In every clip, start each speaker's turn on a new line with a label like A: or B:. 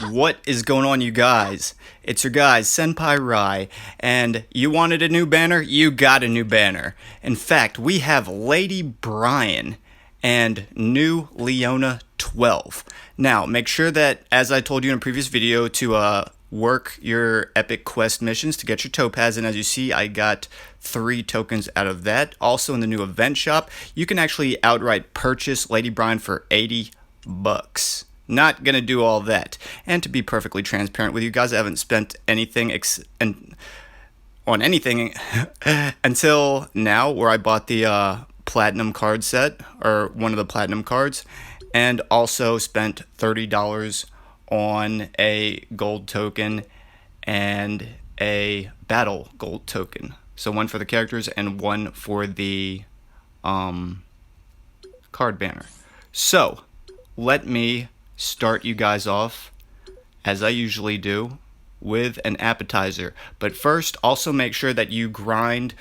A: What is going on, you guys? It's your guys, Senpai Rai, and you wanted a new banner? You got a new banner. In fact, we have Lady Brian and new Leona 12. Now, make sure that, as I told you in a previous video, to work your epic quest missions to get your topaz, and as you see, I got 3 tokens out of that. Also, in the new event shop, you can actually outright purchase Lady Brian for 80 bucks. Not gonna do all that. And to be perfectly transparent with you guys, I haven't spent anything on anything until now, where I bought the platinum card set, or one of the platinum cards, and also spent $30 on a gold token and a battle gold token. So one for the characters and one for the card banner. So let me start you guys off, as I usually do, with an appetizer. But first, also make sure that you grind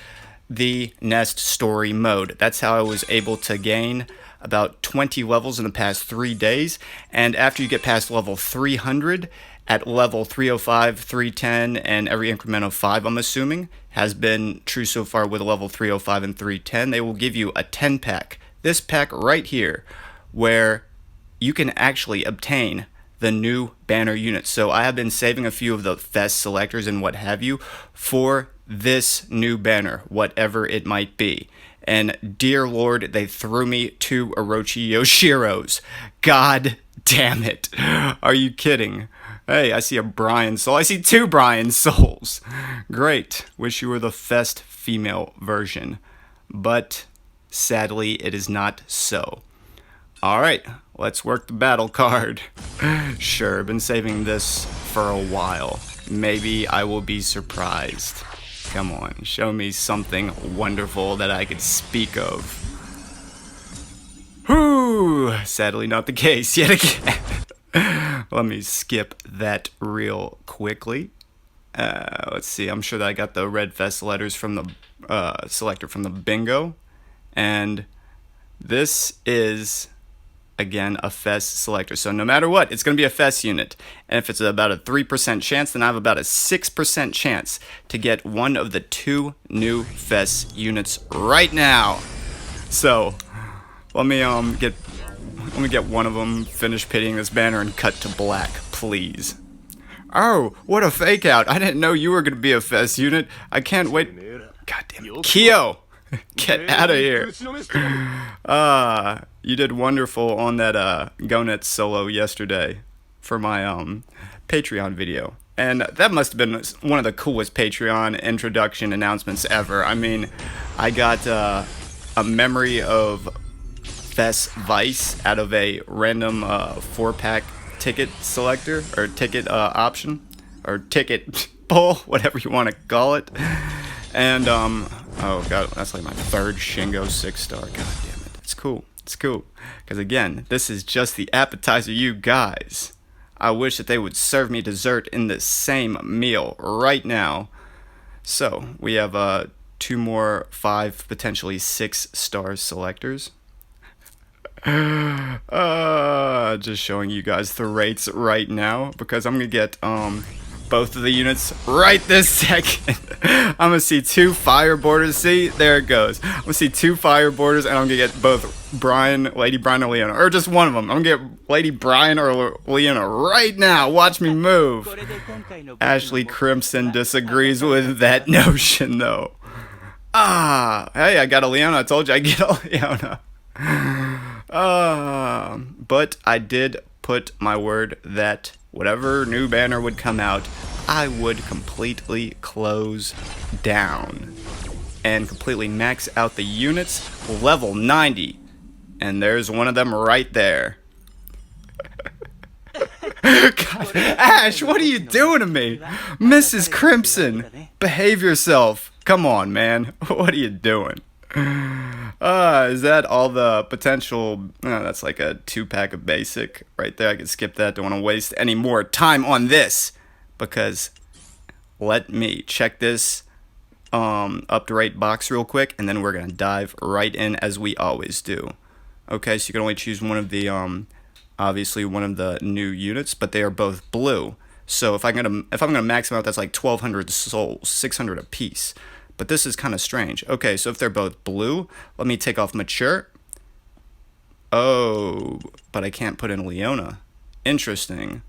A: the Nest Story mode. That's how I was able to gain about 20 levels in the past 3 days. And after you get past level 300, at level 305, 310, and every increment of 5, I'm assuming, has been true so far with level 305 and 310, they will give you a 10-pack. This pack right here, where you can actually obtain the new banner units. So I have been saving a few of the fest selectors and what have you for this new banner, whatever it might be. And dear Lord, they threw me 2 Orochi Yoshiros. God damn it. Are you kidding? Hey, I see a Brian soul. I see 2 Brian souls. Great. Wish you were the fest female version. But sadly, it is not so. Alright, let's work the battle card. Sure, been saving this for a while. Maybe I will be surprised. Come on, show me something wonderful that I could speak of. Whew, sadly not the case yet again. Let me skip that real quickly. Let's see, I'm sure that I got the red fest letters from the selector from the bingo. And this is, again, a fest selector. So no matter what, it's going to be a fest unit. And if it's about a 3% chance, then I have about a 6% chance to get one of the 2 new fest units right now. So let me get one of them, finish pitying this banner, and cut to black, please. Oh, what a fake out. I didn't know you were going to be a fest unit. I can't wait. God damn it. Kyo! Get out of here. You did wonderful on that Gonet solo yesterday for my Patreon video. And that must have been one of the coolest Patreon introduction announcements ever. I mean, I got a memory of Fest Vice out of a random 4-pack ticket selector, or ticket option, or ticket pull, whatever you want to call it. And oh god, that's like my 3rd Shingo 6-star. God damn it. It's cool. It's cool. Because again, this is just the appetizer, you guys. I wish that they would serve me dessert in this same meal right now. So, we have 2 more 5, potentially 6-star selectors. Just showing you guys the rates right now, because I'm gonna get both of the units right this second. I'm gonna see 2 fire borders. See, there it goes. I'm gonna see 2 fire borders, and I'm gonna get both Lady Brian or Leona, or just one of them. I'm gonna get Lady Brian or Leona right now. Watch me move. Ashley Crimson disagrees with that notion, though. Hey, I got a Leona. I told you I get a Leona. But I did put my word that whatever new banner would come out, I would completely close down and completely max out the units, level 90. And there's one of them right there. God, Ash, what are you doing to me? Mrs. Crimson, behave yourself. Come on, man. What are you doing? Is that all the potential? That's like a 2-pack of basic right there. I could skip that. Don't want to waste any more time on this, because let me check this up to rate box real quick, and then we're gonna dive right in as we always do. Okay, so you can only choose one of the obviously one of the new units, but they are both blue. So if I'm gonna max them out, that's like 1,200 souls, 600 apiece. But this is kind of strange. Okay, so if they're both blue, let me take off mature. Oh, but I can't put in Leona. Interesting.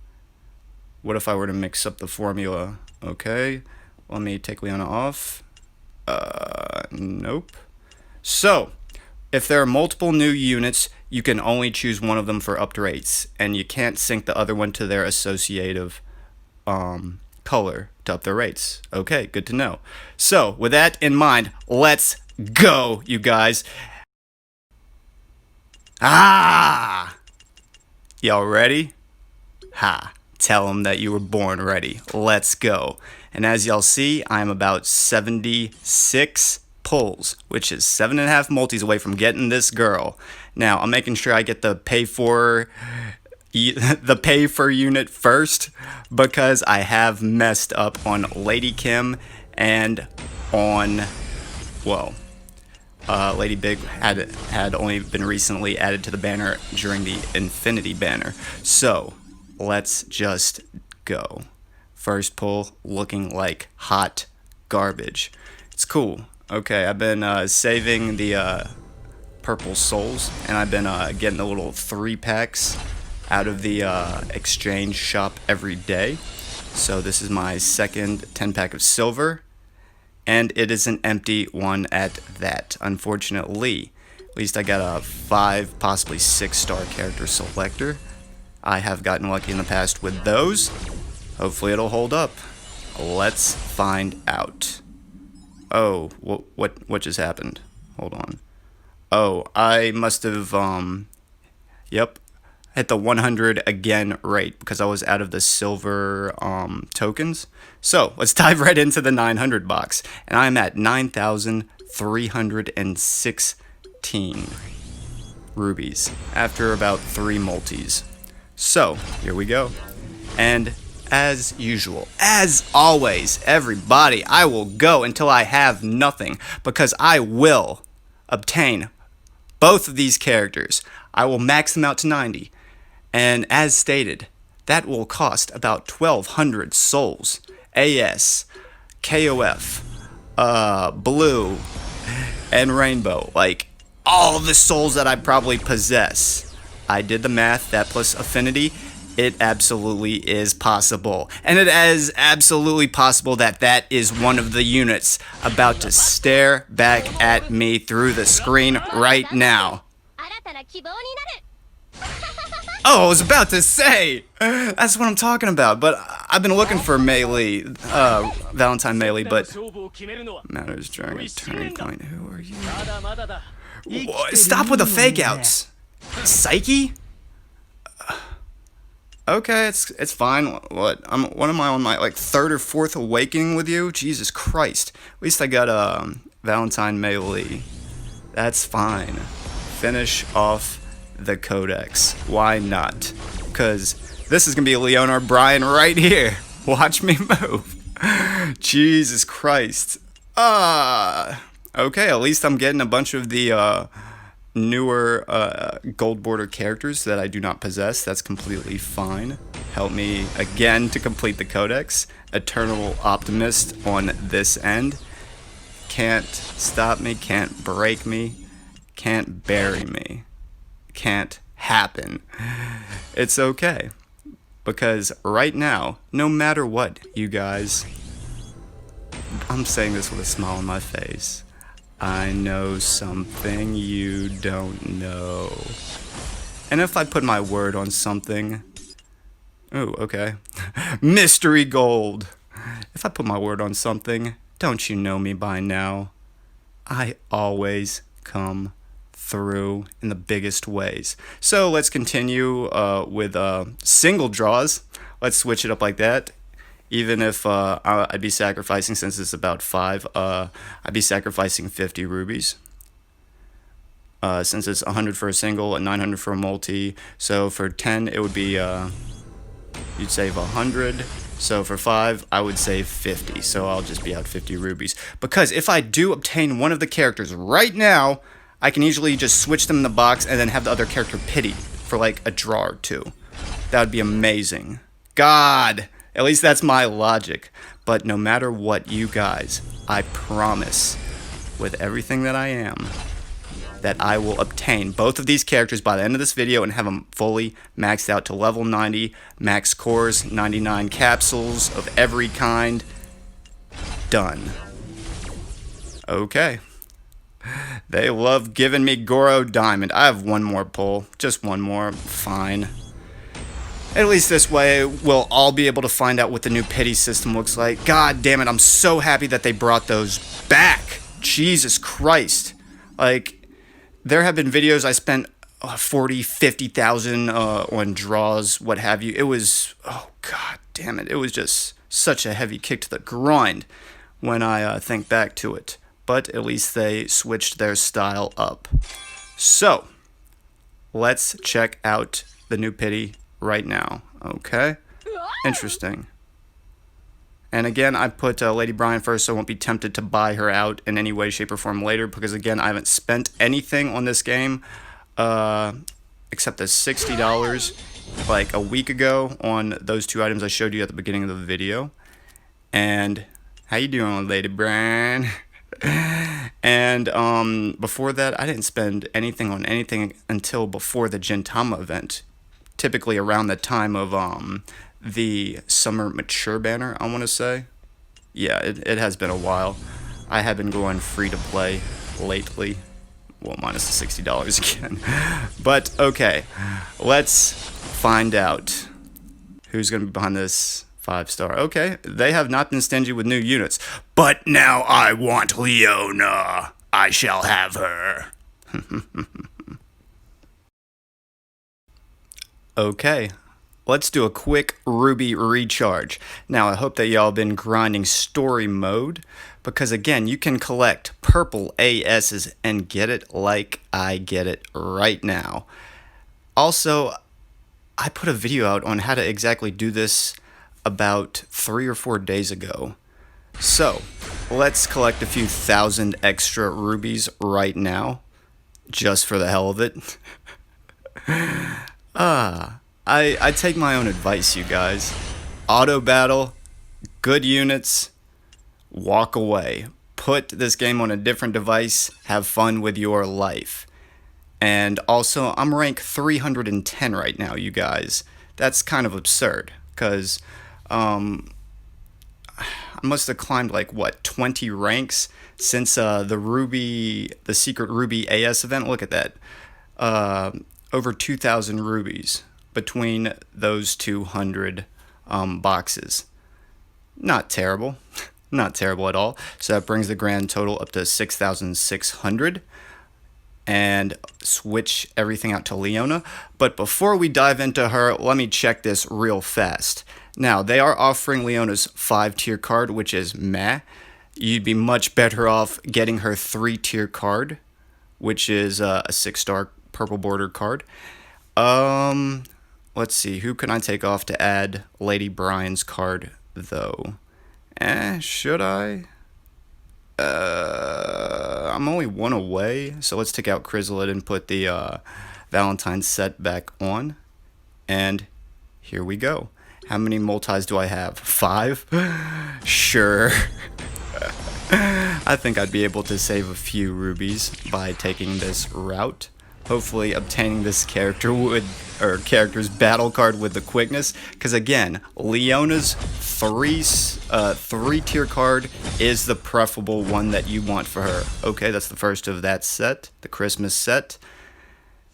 A: What if I were to mix up the formula? Okay, let me take Leona off. Nope. So, if there are multiple new units, you can only choose one of them for upgrades, and you can't sync the other one to their associative color to up their rates. Okay, good to know. So, with that in mind, let's go, you guys. Ah! Y'all ready? Ha! Tell them that you were born ready. Let's go. And as y'all see, I'm about 76 pulls, which is 7.5 multis away from getting this girl. Now, I'm making sure I get the pay for unit first, because I have messed up on Lady Kim and on, well, Lady Big had only been recently added to the banner during the Infinity banner. So, let's just go. First pull looking like hot garbage. It's cool. Okay, I've been saving the purple souls, and I've been getting the little 3-packs out of the exchange shop every day. So this is my second 10-pack of silver, and it is an empty one at that, unfortunately. At least I got a 5, possibly 6-star character selector. I have gotten lucky in the past with those. Hopefully it'll hold up. Let's find out. Oh, what just happened? Hold on. Oh, I must have, yep, hit the 100 again rate because I was out of the silver tokens. So let's dive right into the 900 box, and I'm at 9,316 rubies after about 3 multis. So here we go, and as usual, as always, everybody, I will go until I have nothing, because I will obtain both of these characters. I will max them out to 90. And as stated, that will cost about 1,200 souls. AS, KoF, Blue, and Rainbow. Like, all the souls that I probably possess. I did the math, that plus affinity, it absolutely is possible. And it is absolutely possible that that is one of the units about to stare back at me through the screen right now. Oh, I was about to say! That's what I'm talking about, but I've been looking for melee, Valentine melee, but matters during a turning point. Who are you? Whoa, stop with the fake outs! Saiki? Okay, it's fine. What am I on my like 3rd or 4th awakening with you? Jesus Christ. At least I got a Valentine melee. That's fine. Finish off the codex. Why not? Because this is gonna be a Leona or Brian right here. Watch me move. Jesus Christ. Okay, at least I'm getting a bunch of the newer gold border characters that I do not possess. That's completely fine. Help me again to complete the codex. Eternal Optimist on this end. Can't stop me, can't break me, can't bury me. Can't happen. It's okay, because right now, no matter what, you guys, I'm saying this with a smile on my face, I know something you don't know. And if I put my word on something, ooh, okay, mystery gold. If I put my word on something, don't you know me by now? I always come through in the biggest ways. So let's continue with single draws. Let's switch it up like that. Even if I'd be sacrificing, since it's about 5, I'd be sacrificing 50 rubies. Since it's 100 for a single and 900 for a multi. So for 10, it would be, you'd save 100. So for 5, I would save 50. So I'll just be out 50 rubies. Because if I do obtain one of the characters right now, I can easily just switch them in the box and then have the other character pitied for like a draw or two. That would be amazing. God, at least that's my logic. But no matter what, you guys, I promise with everything that I am that I will obtain both of these characters by the end of this video and have them fully maxed out to level 90, max cores, 99 capsules of every kind. Done. Okay. They love giving me Goro Diamond. I have one more pull. Just one more. Fine. At least this way, we'll all be able to find out what the new pity system looks like. God damn it, I'm so happy that they brought those back. Jesus Christ. Like, there have been videos I spent 40, 50,000 on draws, what have you. It was, oh god damn it, it was just such a heavy kick to the groin when I think back to it. But at least they switched their style up. So, let's check out the new pity right now, okay? Interesting. And again, I put Lady Brian first, so I won't be tempted to buy her out in any way, shape, or form later, because again, I haven't spent anything on this game except the $60 like a week ago on those two items I showed you at the beginning of the video. And how you doing, Lady Brian? And before that, I didn't spend anything on anything until before the Gintama event, typically around the time of the Summer Mature banner, I want to say. Yeah, it has been a while. I have been going free to play lately. Well, minus the $60 again. But, okay. Let's find out who's going to be behind this 5-star. Okay, they have not been stingy with new units. But now I want Leona. I shall have her. Okay. Let's do a quick Ruby recharge. Now, I hope that y'all been grinding story mode, because again, you can collect purple ASs and get it like I get it right now. Also, I put a video out on how to exactly do this about 3 or 4 days ago. So, let's collect a few thousand extra rubies right now, just for the hell of it. I take my own advice, you guys. Auto battle, good units, walk away. Put this game on a different device, have fun with your life. And also, I'm rank 310 right now, you guys. That's kind of absurd, because I must have climbed like, what, 20 ranks since the secret Ruby AS event. Look at that. Over 2,000 rubies between those 200 boxes. Not terrible. Not terrible at all. So that brings the grand total up to 6,600. And switch everything out to Leona. But before we dive into her, let me check this real fast. Now, they are offering Leona's 5-tier card, which is meh. You'd be much better off getting her 3-tier card, which is a 6-star purple border card. Let's see, who can I take off to add Lady Brian's card, though? Should I? I'm only one away, so let's take out Chrysalid and put the Valentine's set back on. And here we go. How many multis do I have? 5? Sure. I think I'd be able to save a few rubies by taking this route. Hopefully obtaining this character's battle card with the quickness, because again, Leona's 3-tier card is the preferable one that you want for her. Okay, that's the first of that set, the Christmas set.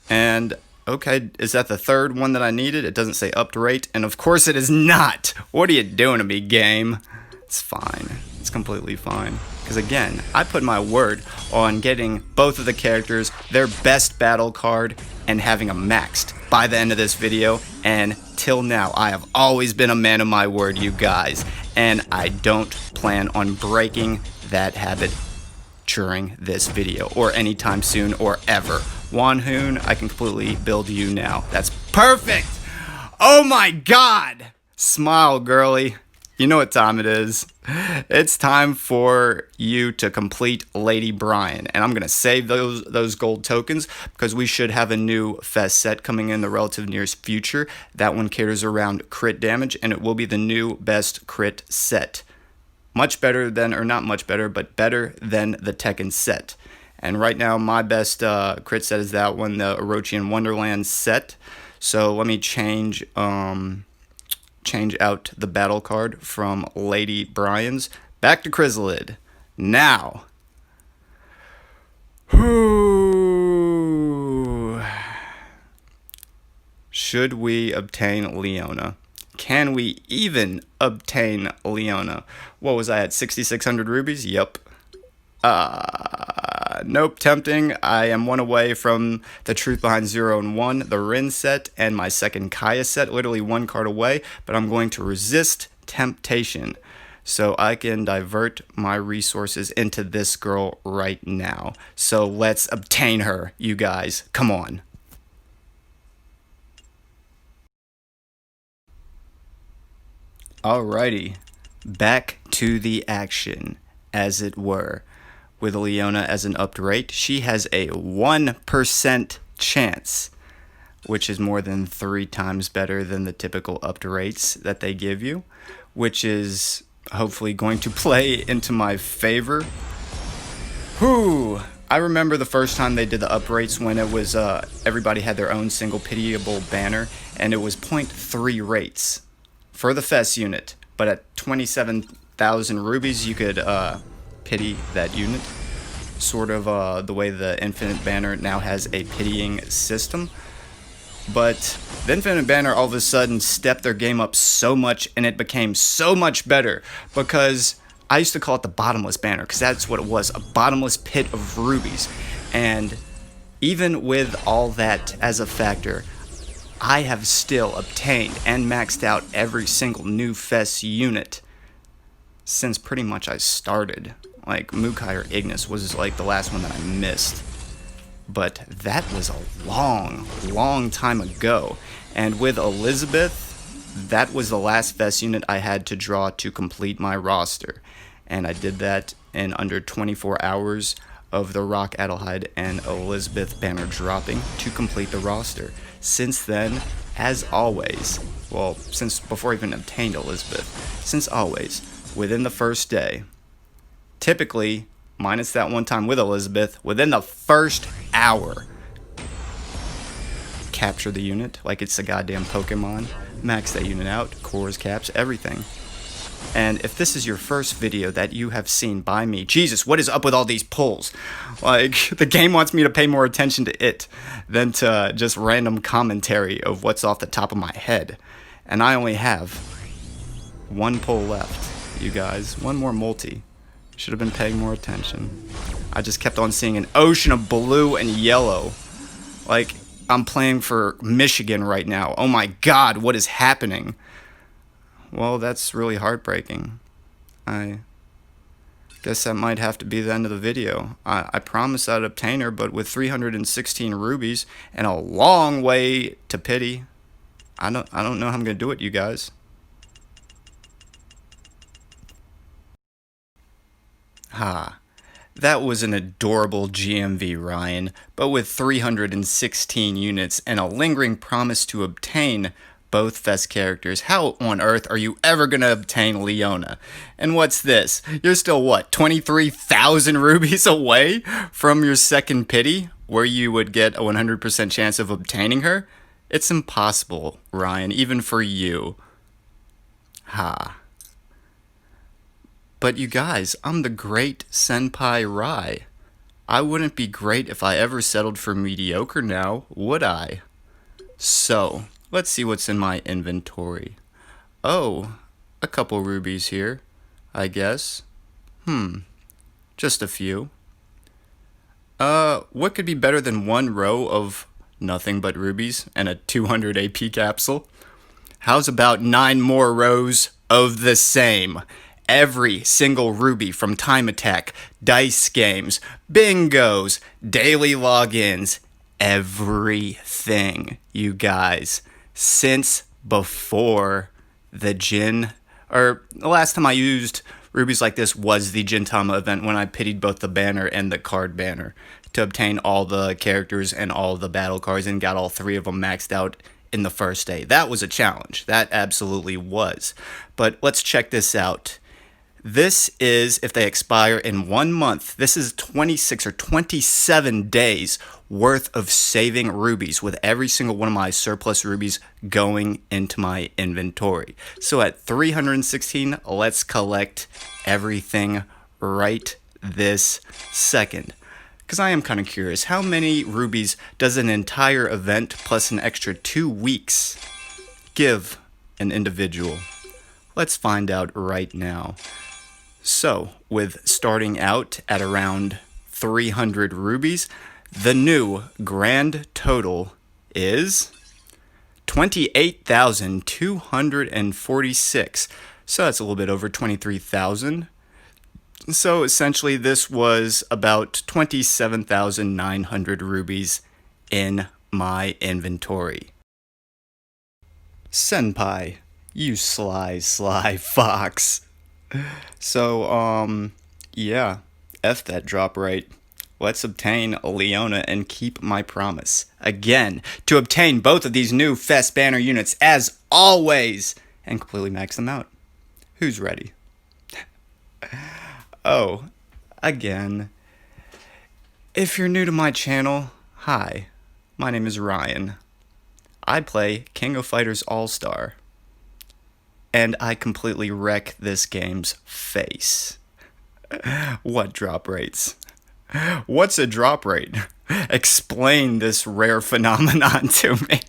A: And okay, is that the third one that I needed? It doesn't say up to rate, and of course it is not. What are you doing to me, game? It's fine. It's completely fine. Because again, I put my word on getting both of the characters their best battle card and having them maxed by the end of this video. And till now, I have always been a man of my word, you guys. And I don't plan on breaking that habit during this video or anytime soon or ever. Wanhoon, I can completely build you now. That's perfect! Oh my god! Smile, girly. You know what time it is. It's time for you to complete Lady Brian. And I'm going to save those gold tokens because we should have a new Fest set coming in the relative nearest future. That one caters around crit damage, and it will be the new best crit set. Much better than, or not much better, but better than the Tekken set. And right now, my best crit set is that one, the Orochian Wonderland set. So let me change out the battle card from Lady Brian's back to Chrysalid. Now, should we obtain Leona? Can we even obtain Leona? What was I at, 6,600 rubies? Yup. Nope, tempting. I am one away from the truth behind 0 and 1, the Rin set, and my second Kaya set, literally one card away, but I'm going to resist temptation so I can divert my resources into this girl right now. So let's obtain her, you guys. Come on. Alrighty, back to the action, as it were. With Leona as an upped rate, she has a 1% chance, which is more than 3 times better than the typical upped rates that they give you, which is hopefully going to play into my favor. Whew! I remember the first time they did the up rates when it was everybody had their own single pitiable banner, and it was 0.3 rates for the Fest unit, but at 27,000 rubies you could pity that unit. Sort of the way the Infinite Banner now has a pitying system. But the Infinite Banner all of a sudden stepped their game up so much, and it became so much better, because I used to call it the bottomless banner, because that's what it was, a bottomless pit of rubies. And even with all that as a factor, I have still obtained and maxed out every single new Fest unit since pretty much I started. Like, Mukai or Ignis was like the last one that I missed. But that was a long time ago. And with Elizabeth, that was the last Fest unit I had to draw to complete my roster. And I did that in under 24 hours of the Rock Adelheid and Elizabeth banner dropping to complete the roster. Since then, as always, well, since before I even obtained Elizabeth, since always, within the first day, typically, minus that one time with Elizabeth, within the first hour, capture the unit like it's a goddamn Pokemon, max that unit out, cores, caps, everything. And if this is your first video that you have seen by me, Jesus, what is up with all these pulls? Like, the game wants me to pay more attention to it than to just random commentary of what's off the top of my head. And I only have one pull left, you guys. One more multi. Should have been paying more attention. I just kept on seeing an ocean of blue and yellow. Like, I'm playing for Michigan right now. Oh my God, what is happening? Well, that's really heartbreaking. I guess that might have to be the end of the video. I promised I'd obtain her, but with 316 rubies and a long way to pity, I don't know how I'm gonna do it, you guys. That was an adorable GMV, Ryan, but with 316 units and a lingering promise to obtain both Fest characters, how on earth are you ever gonna obtain Leona? And what's this? You're still, what, 23,000 rubies away from your second pity, where you would get a 100% chance of obtaining her? It's impossible, Ryan, even for you. But you guys, I'm the great Senpai Rai. I wouldn't be great if I ever settled for mediocre now, would I? So, let's see what's in my inventory. Oh, a couple rubies here, I guess. Just a few. What could be better than one row of nothing but rubies and a 200 AP capsule? How's about 9 more rows of the same? Every single ruby from Time Attack, dice games, bingos, daily logins, everything, you guys, since before the Jin or the last time I used rubies like this was the Gintama event when I pitied both the banner and the card banner to obtain all the characters and all the battle cards and got all 3 of them maxed out in the first day. That was a challenge. That absolutely was. But let's check this out. This is, if they expire in 1 month, this is 26 or 27 days worth of saving rubies, with every single one of my surplus rubies going into my inventory. So at 316, let's collect everything right this second. Because I am kind of curious, how many rubies does an entire event plus an extra 2 weeks give an individual? Let's find out right now. So, with starting out at around 300 rubies, the new grand total is 28,246. So that's a little bit over 23,000. So essentially this was about 27,900 rubies in my inventory. Senpai, you sly fox. So, yeah, F that drop rate. Let's obtain Leona and keep my promise. Again, to obtain both of these new Fest banner units as always, and completely max them out. Who's ready? Oh, again, if you're new to my channel, hi, my name is Ryan. I play KoF AllStar. And I completely wreck this game's face. What drop rates? What's a drop rate? Explain this rare phenomenon to me.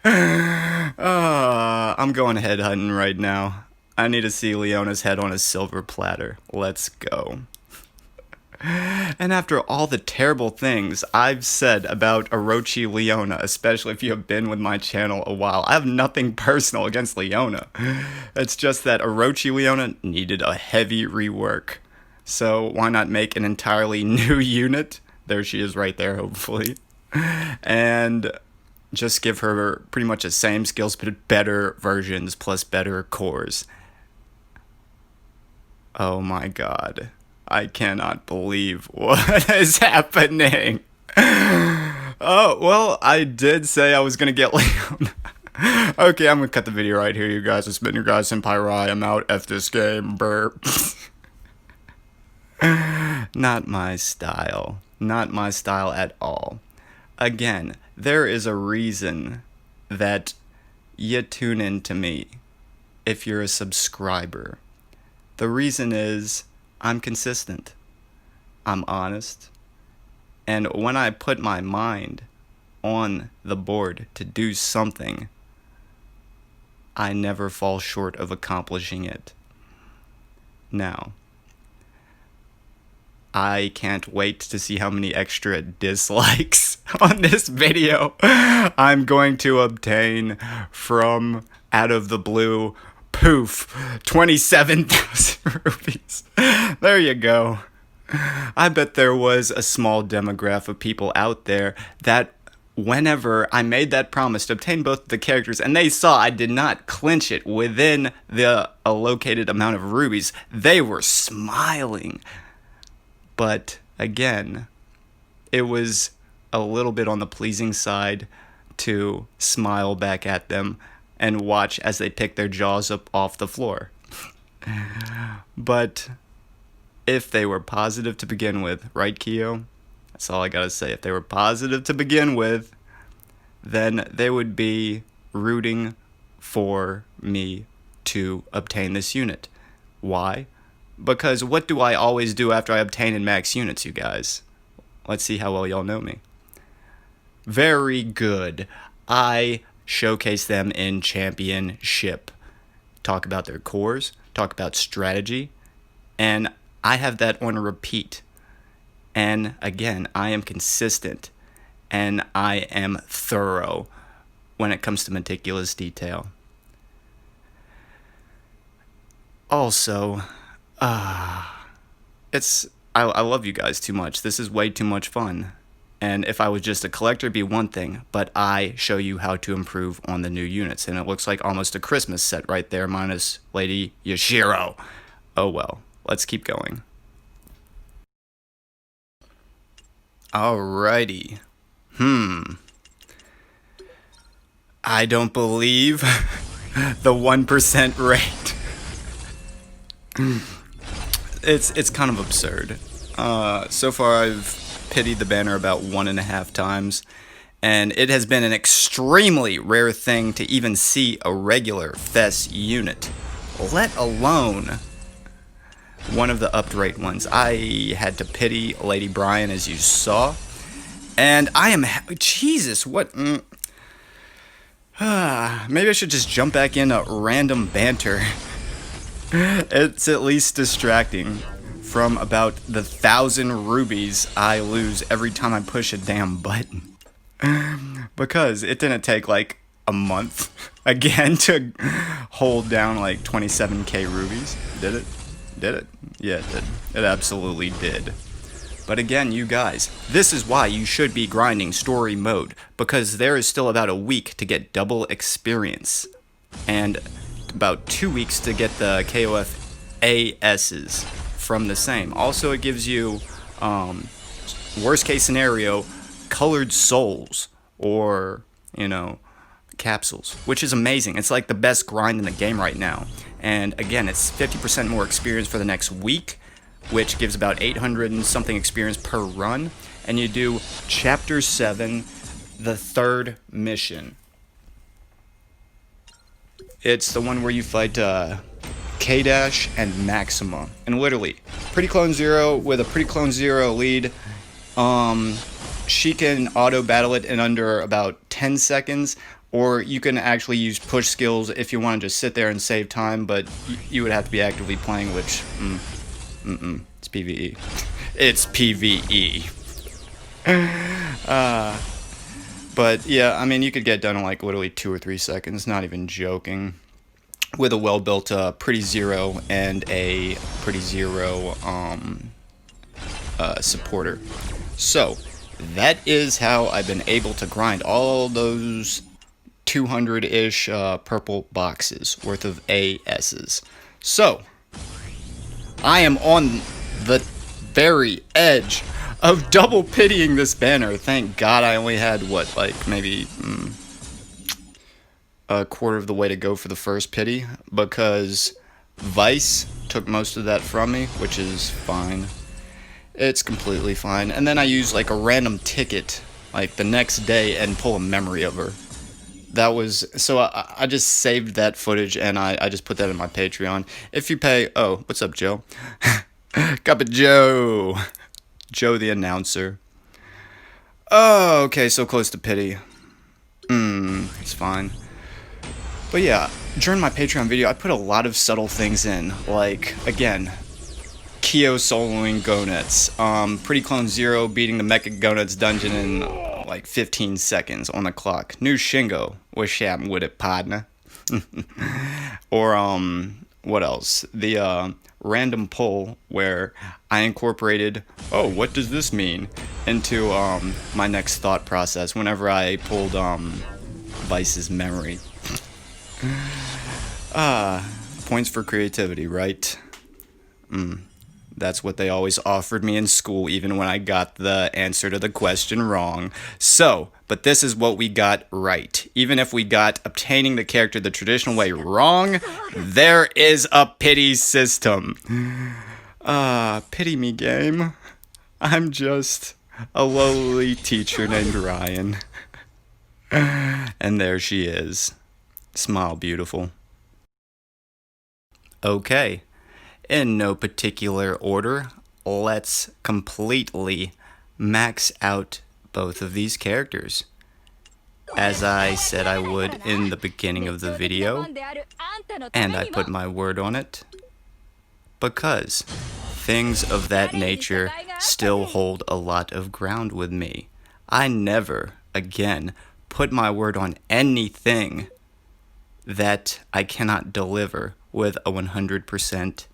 A: I'm going head hunting right now. I need to see Leona's head on a silver platter. Let's go. And after all the terrible things I've said about Orochi Leona, especially if you have been with my channel a while, I have nothing personal against Leona. It's just that Orochi Leona needed a heavy rework. So why not make an entirely new unit? There she is right there, hopefully. And just give her pretty much the same skills, but better versions plus better cores. Oh my god. I cannot believe what is happening. Oh, well, I did say I was going to get Leona. Okay, I'm going to cut the video right here, you guys. It's been your guy, Senpai Rai. I'm out. F this game. Burp. Not my style. Not my style at all. Again, there is a reason that you tune in to me if you're a subscriber. The reason is I'm consistent, I'm honest, and when I put my mind on the board to do something, I never fall short of accomplishing it. Now, I can't wait to see how many extra dislikes on this video I'm going to obtain from out of the blue. Poof, 27,000 rupees. There you go. I bet there was a small demographic of people out there that whenever I made that promise to obtain both the characters and they saw I did not clinch it within the allocated amount of rubies, they were smiling. But again, it was a little bit on the pleasing side to smile back at them and watch as they pick their jaws up off the floor. But if they were positive to begin with, right, Kyo? That's all I gotta say. If they were positive to begin with, then they would be rooting for me to obtain this unit. Why? Because what do I always do after I obtain and max units, you guys? Let's see how well y'all know me. Very good. I showcase them in championship. Talk about their cores, talk about strategy, and I have that on repeat. And again, I am consistent and I am thorough when it comes to meticulous detail. Also, I love you guys too much. This is way too much fun. And if I was just a collector, it'd be one thing, but I show you how to improve on the new units. And it looks like almost a Christmas set right there, minus Lady Yashiro. Oh well, let's keep going. Alrighty. I don't believe the 1% rate. It's kind of absurd. So far I've pitied the banner about 1.5 times, and it has been an extremely rare thing to even see a regular Fess unit, let alone one of the upped rate ones. I had to pity Lady Brian, as you saw, and I am Jesus, what? Maybe I should just jump back into random banter. It's at least distracting from about the 1,000 rubies I lose every time I push a damn button. Because it didn't take like a month again to hold down like 27k rubies. Did it? Did it? Yeah, it did. It absolutely did. But again, you guys, this is why you should be grinding story mode, because there is still about a week to get double experience, and about 2 weeks to get the KoF ASs from the same. Also, it gives you, worst case scenario, colored souls, or, you know, capsules, which is amazing. It's like the best grind in the game right now. And again, it's 50% more experience for the next week, which gives about 800 and something experience per run. And you do Chapter 7, the 3rd mission. It's the one where you fight K-Dash and Maxima. And literally, Pretty Clone Zero with a Pretty Clone Zero lead, she can auto-battle it in under about 10 seconds, or you can actually use push skills if you want to just sit there and save time, but you would have to be actively playing, which, it's PvE. It's PvE. But yeah, I mean, you could get done in like literally 2 or 3 seconds, not even joking, with a well-built Pretty Zero and a Pretty Zero supporter. So that is how I've been able to grind all those 200-ish purple boxes worth of ASs. So I am on the very edge of double pitying this banner. Thank God I only had, what, like maybe a quarter of the way to go for the first pity, because Vice took most of that from me, which is fine. It's completely fine. And then I use like a random ticket like the next day and pull a memory of her. That was, so I just saved that footage and I just put that in my Patreon. If you pay, oh, what's up, Joe? Cup of Joe. Joe the announcer. Oh, okay, so close to pity. It's fine. But yeah, during my Patreon video, I put a lot of subtle things in, like, again, Kyo soloing Gonuts, Pretty Clone Zero beating the Mecha Gonuts dungeon in, like, 15 seconds on the clock. New Shingo, what's happening with it, partner? Or, what else? The, random poll where I incorporated, oh, what does this mean, into, my next thought process whenever I pulled, Vice's memory. Points for creativity, right? That's what they always offered me in school, even when I got the answer to the question wrong. So, but this is what we got right. Even if we got obtaining the character the traditional way wrong, there is a pity system. Pity me, game. I'm just a lowly teacher named Ryan. And there she is. Smile, beautiful. Okay. In no particular order, let's completely max out both of these characters. As I said I would in the beginning of the video, and I put my word on it, because things of that nature still hold a lot of ground with me. I never, again, put my word on anything that I cannot deliver with a 100%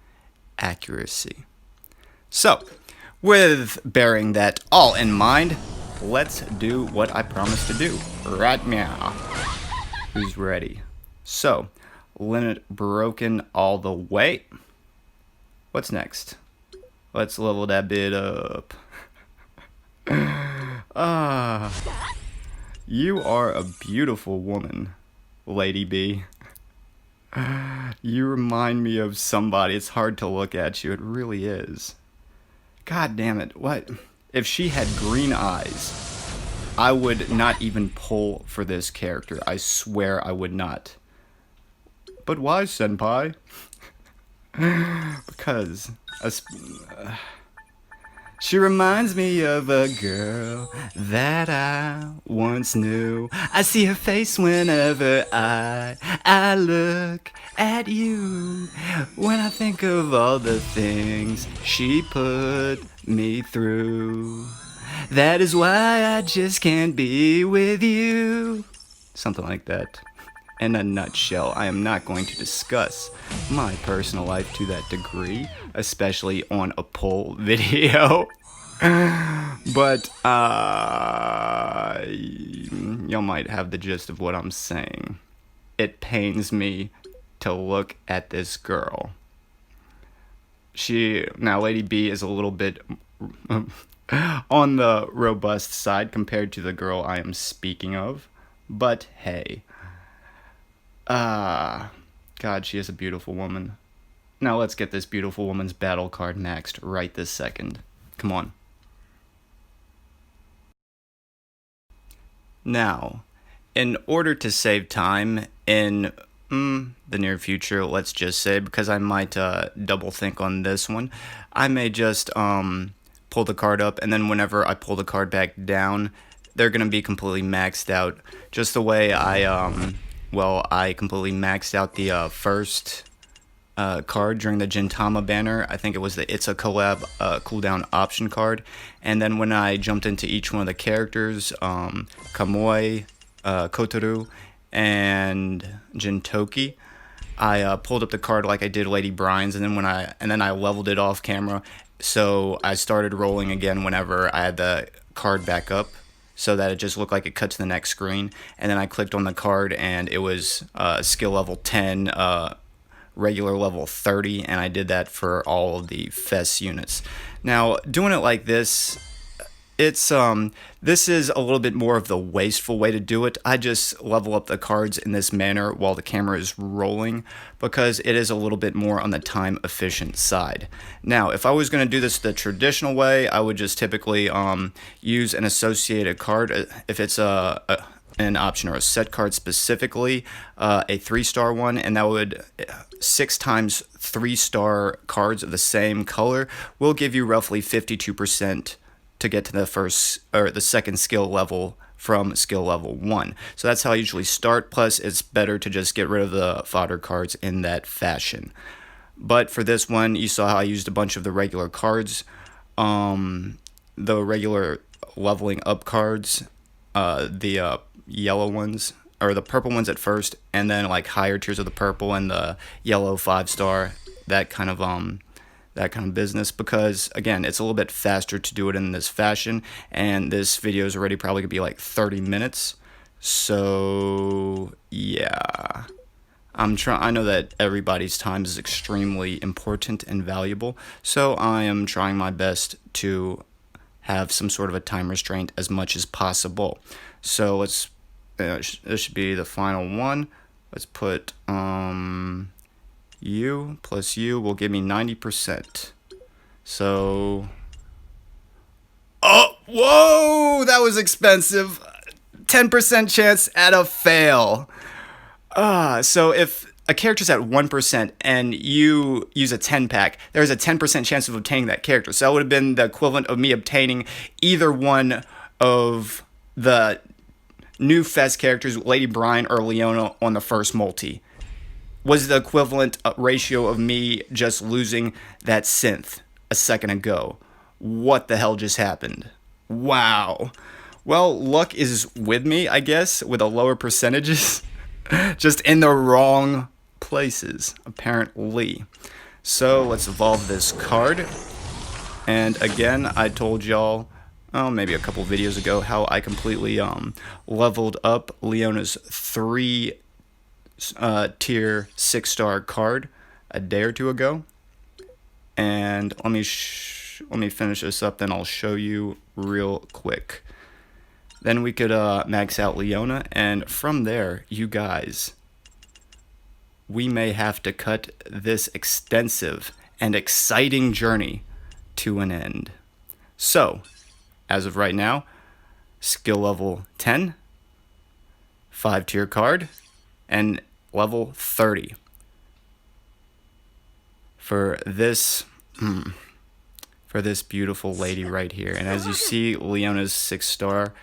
A: accuracy. So, with bearing that all in mind, let's do what I promised to do right now. Who's ready? So, limit broken all the way. What's next? Let's level that bit up. You are a beautiful woman, Lady B. You remind me of somebody. It's hard to look at you. It really is. God damn it. What? If she had green eyes, I would not even pull for this character. I swear I would not. But why, senpai? Because she reminds me of a girl that I once knew. I see her face whenever I look at you. When I think of all the things she put me through, that is why I just can't be with you. Something like that. In a nutshell, I am not going to discuss my personal life to that degree, especially on a poll video. But, y'all might have the gist of what I'm saying. It pains me to look at this girl. Now Lady B is a little bit on the robust side compared to the girl I am speaking of. But hey. God, she is a beautiful woman. Now let's get this beautiful woman's battle card maxed right this second. Come on. Now, in order to save time in the near future, let's just say, because I might double think on this one, I may just pull the card up, and then whenever I pull the card back down, they're going to be completely maxed out. Just the way I completely maxed out the first card during the Gintama banner. I think it was the It's a Collab cooldown option card. And then when I jumped into each one of the characters, Kamui, Kotoru, and Gintoki, I pulled up the card like I did Lady Brian's, and then I leveled it off camera. So I started rolling again whenever I had the card back up, so that it just looked like it cut to the next screen. And then I clicked on the card, and it was skill level 10, regular level 30, and I did that for all of the FES units. Now, doing it like this, this is a little bit more of the wasteful way to do it. I just level up the cards in this manner while the camera is rolling, because it is a little bit more on the time efficient side. Now, if I was going to do this the traditional way, I would just typically use an associated card. If it's an option or a set card specifically, a 3-star one, and that would 6 times 3-star cards of the same color will give you roughly 52% to get to the first or the second skill level from skill level 1. So that's how I usually start. Plus, it's better to just get rid of the fodder cards in that fashion. But for this one, you saw how I used a bunch of the regular cards, the regular leveling up cards, the yellow ones, or the purple ones at first, and then like higher tiers of the purple and the yellow 5-star, that kind of business, because again, it's a little bit faster to do it in this fashion, and this video is already probably gonna be like 30 minutes. So yeah, I know that everybody's time is extremely important and valuable, so I am trying my best to have some sort of a time restraint as much as possible. So let's this should be the final one. Let's put U plus U will give me 90%. So, oh, whoa, that was expensive. 10% chance at a fail. So if a character's at 1% and you use a 10 pack, there's a 10% chance of obtaining that character. So that would have been the equivalent of me obtaining either one of the new FES characters, Lady Brian or Leona, on the first multi. Was the equivalent ratio of me just losing that synth a second ago. What the hell just happened? Wow. Well, luck is with me, I guess, with a lower percentages. Just in the wrong places, apparently. So let's evolve this card. And again, I told y'all maybe a couple videos ago, how I completely leveled up Leona's 3 tier 6-star card a day or two ago. And let me finish this up, then I'll show you real quick. Then we could max out Leona, and from there, you guys, we may have to cut this extensive and exciting journey to an end. So, as of right now, skill level 10, 5-tier card, and level 30. For this beautiful lady right here. And as you see, Leona's 6-star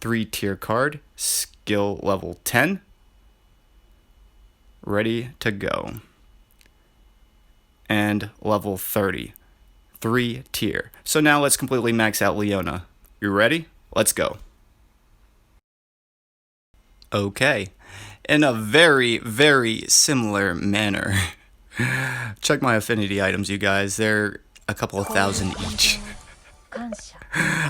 A: 3-tier card, skill level 10, ready to go. And level 30, 3-tier. So now let's completely max out Leona. You ready? Let's go. Okay. In a very, very similar manner, check my affinity items, you guys. They're a couple of thousand each.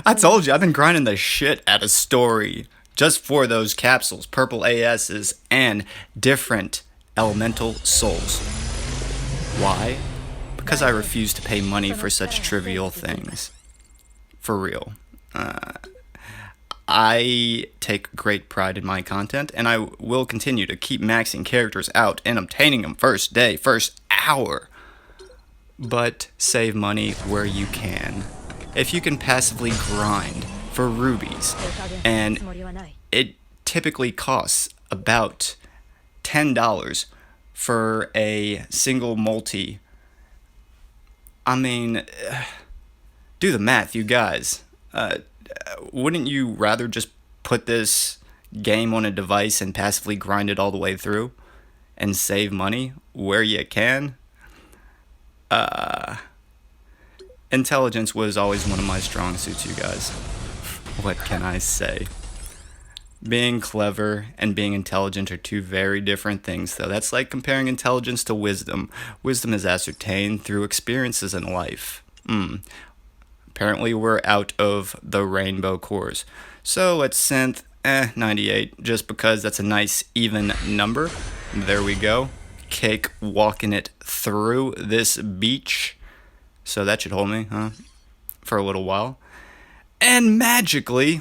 A: I told you, I've been grinding the shit out of story just for those capsules, purple ASs, and different elemental souls. Why? Because I refuse to pay money for such trivial things. For real. I take great pride in my content, and I will continue to keep maxing characters out and obtaining them first day, first hour. But save money where you can. If you can passively grind for rubies, and it typically costs about $10 for a single multi. I mean, do the math, you guys. Wouldn't you rather just put this game on a device and passively grind it all the way through and save money where you can? Intelligence was always one of my strong suits, you guys. What can I say? Being clever and being intelligent are two very different things, though. That's like comparing intelligence to wisdom. Wisdom is ascertained through experiences in life. Apparently we're out of the rainbow cores. So let's synth 98, just because that's a nice even number. There we go. Cake walking it through this beach. So that should hold me, huh? For a little while. And magically,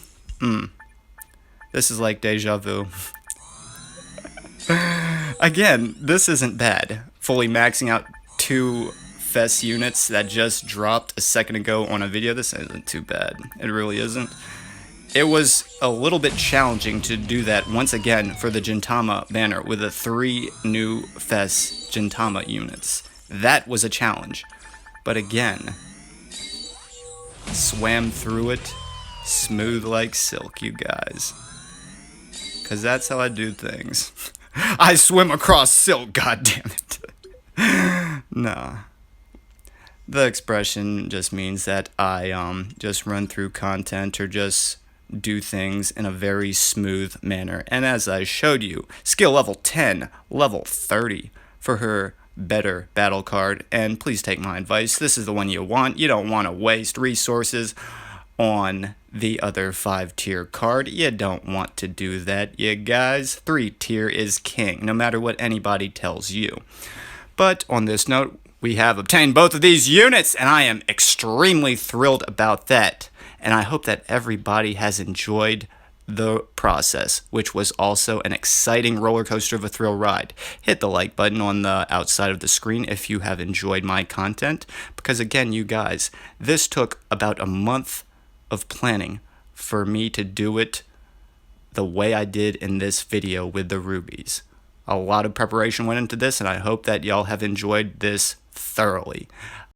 A: this is like deja vu. Again, this isn't bad. Fully maxing out 2 Fest units that just dropped a second ago on a video. This isn't too bad. It really isn't. It was a little bit challenging to do that once again for the gintama banner with the 3 new Fest gintama units. That was a challenge. But again, swam through it smooth like silk, you guys. Cause that's how I do things. I swim across silk, goddammit. Nah. The expression just means that I just run through content or just do things in a very smooth manner. And as I showed you, skill level 10, level 30 for her better battle card. And please take my advice, this is the one you want. You don't want to waste resources on the other 5-tier card. You don't want to do that, you guys. 3-tier is king, no matter what anybody tells you. But on this note, we have obtained both of these units, and I am extremely thrilled about that. And I hope that everybody has enjoyed the process, which was also an exciting roller coaster of a thrill ride. Hit the like button on the outside of the screen if you have enjoyed my content, because again, you guys, this took about a month of planning for me to do it the way I did in this video with the rubies. A lot of preparation went into this, and I hope that y'all have enjoyed this thoroughly.